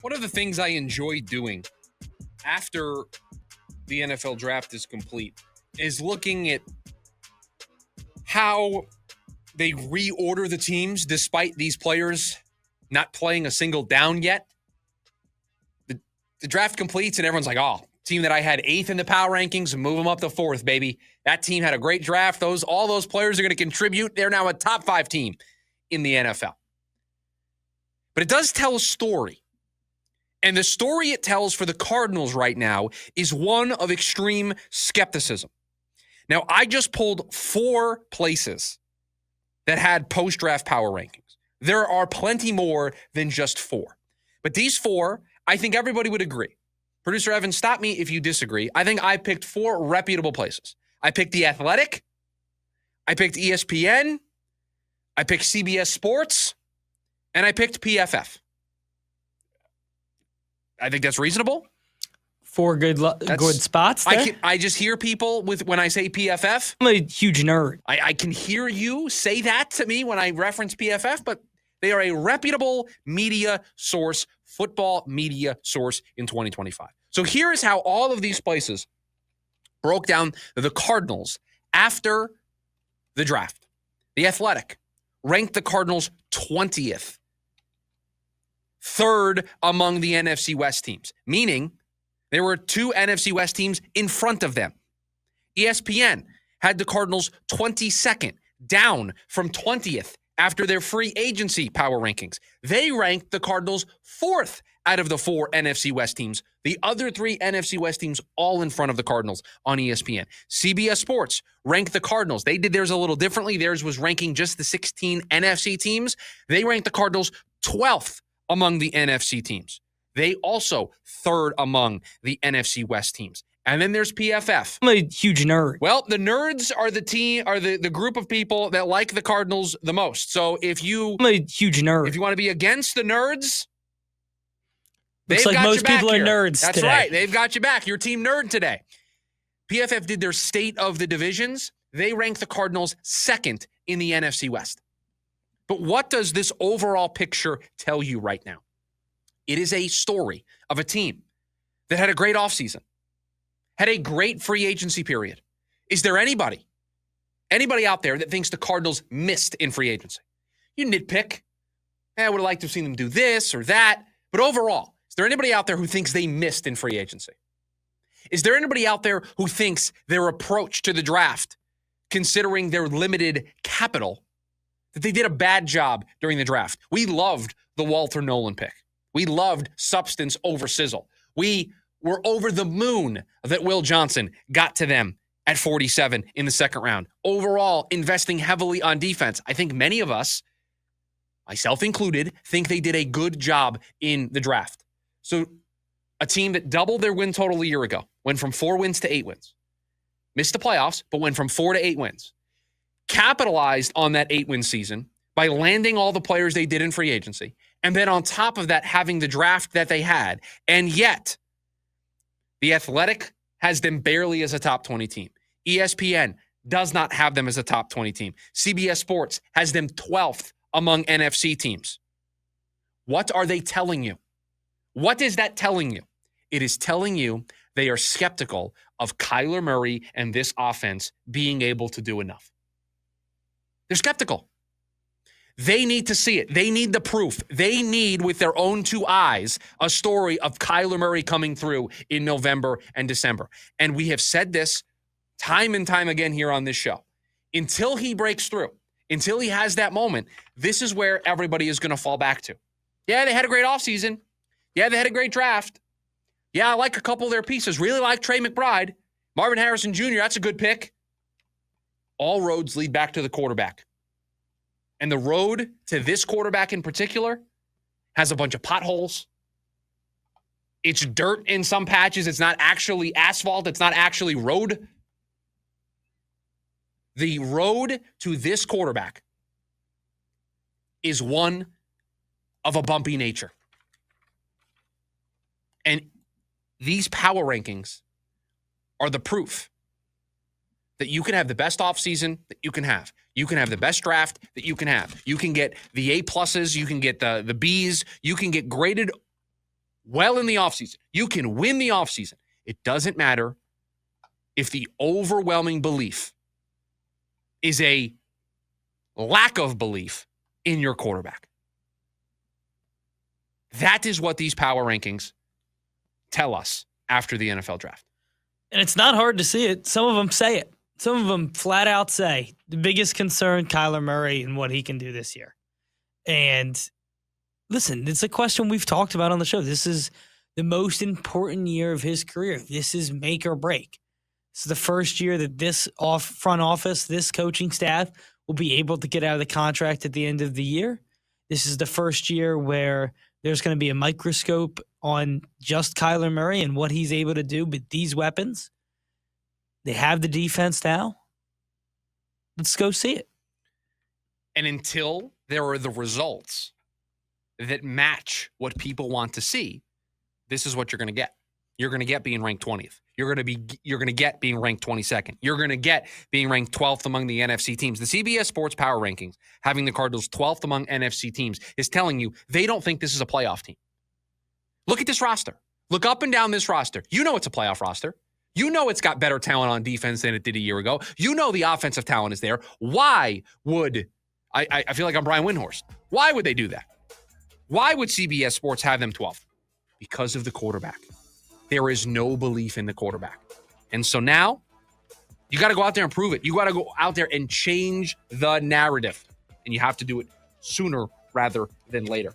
One of the things I enjoy doing after the NFL draft is complete is looking at how they reorder the teams despite these players not playing a single down yet. The draft completes and everyone's like, oh, team that I had 8th in the power rankings, move them up to 4th, baby. That team had a great draft. All those players are going to contribute. They're now a top 5 team in the NFL. But it does tell a story. And the story it tells for the Cardinals right now is one of extreme skepticism. Now, I just pulled 4 places that had post-draft power rankings. There are plenty more than just 4. But these 4, I think everybody would agree. Producer Evan, stop me if you disagree. I think I picked 4 reputable places. I picked The Athletic. I picked ESPN. I picked CBS Sports. And I picked PFF. I think that's reasonable. 4 good spots there? I just hear people when I say PFF. I'm a huge nerd. I can hear you say that to me when I reference PFF, but they are a reputable media source, football media source in 2025. So here is how all of these places broke down the Cardinals after the draft. The Athletic ranked the Cardinals 20th. 3rd among the NFC West teams, meaning there were 2 NFC West teams in front of them. ESPN had the Cardinals 22nd, down from 20th after their free agency power rankings. They ranked the Cardinals 4th out of the 4 NFC West teams. The other 3 NFC West teams all in front of the Cardinals on ESPN. CBS Sports ranked the Cardinals. They did theirs a little differently. Theirs was ranking just the 16 NFC teams. They ranked the Cardinals 12th among the NFC teams. They also 3rd among the NFC West teams. And then there's PFF. I'm a huge nerd. Well, the nerds are the group of people that like the Cardinals the most. So I'm a huge nerd. If you want to be against the nerds, looks like most people are nerds today. That's right. They've got you back. You're team nerd today. PFF did their state of the divisions. They ranked the Cardinals 2nd in the NFC West. But what does this overall picture tell you right now? It is a story of a team that had a great offseason, had a great free agency period. Is there anybody out there that thinks the Cardinals missed in free agency? You nitpick. I would have liked to have seen them do this or that. But overall, is there anybody out there who thinks they missed in free agency? Is there anybody out there who thinks their approach to the draft, considering their limited capital, that they did a bad job during the draft? We loved the Walter Nolan pick. We loved substance over sizzle. We were over the moon that Will Johnson got to them at 47 in the 2nd round. Overall, investing heavily on defense. I think many of us, myself included, think they did a good job in the draft. So a team that doubled their win total a year ago, went from 4 wins to 8 wins, missed the playoffs, but went from 4 to 8 wins, capitalized on that 8-win season by landing all the players they did in free agency, and then on top of that, having the draft that they had. And yet, The Athletic has them barely as a top 20 team. ESPN does not have them as a top 20 team. CBS Sports has them 12th among NFC teams. What are they telling you? What is that telling you? It is telling you they are skeptical of Kyler Murray and this offense being able to do enough. They're skeptical. They need to see it. They need the proof. They need, with their own 2 eyes, a story of Kyler Murray coming through in November and December. And we have said this time and time again here on this show. Until he breaks through, until he has that moment, this is where everybody is going to fall back to. Yeah, they had a great offseason. Yeah, they had a great draft. Yeah, I like a couple of their pieces. Really like Trey McBride. Marvin Harrison Jr., that's a good pick. All roads lead back to the quarterback. And the road to this quarterback in particular has a bunch of potholes. It's dirt in some patches. It's not actually asphalt. It's not actually road. The road to this quarterback is one of a bumpy nature. And these power rankings are the proof that you can have the best offseason that you can have. You can have the best draft that you can have. You can get the A+, you can get the Bs, you can get graded well in the offseason. You can win the offseason. It doesn't matter if the overwhelming belief is a lack of belief in your quarterback. That is what these power rankings tell us after the NFL draft. And it's not hard to see it. Some of them say it. Some of them flat out say the biggest concern, Kyler Murray and what he can do this year. And listen, it's a question we've talked about on the show. This is the most important year of his career. This is make or break. This is the first year that this front office, this coaching staff will be able to get out of the contract at the end of the year. This is the first year where there's going to be a microscope on just Kyler Murray and what he's able to do with these weapons. They have the defense now. Let's go see it. And until there are the results that match what people want to see, this is what you're going to get. You're going to get being ranked 20th. You're going to get being ranked 22nd. You're going to get being ranked 12th among the NFC teams. The CBS Sports Power Rankings, having the Cardinals 12th among NFC teams, is telling you they don't think this is a playoff team. Look at this roster. Look up and down this roster. You know it's a playoff roster. You know it's got better talent on defense than it did a year ago. You know the offensive talent is there. Why would I feel like I'm Brian Windhorst. Why would they do that? Why would CBS Sports have them 12th? Because of the quarterback. There is no belief in the quarterback. And so now you got to go out there and prove it. You got to go out there and change the narrative. And you have to do it sooner rather than later.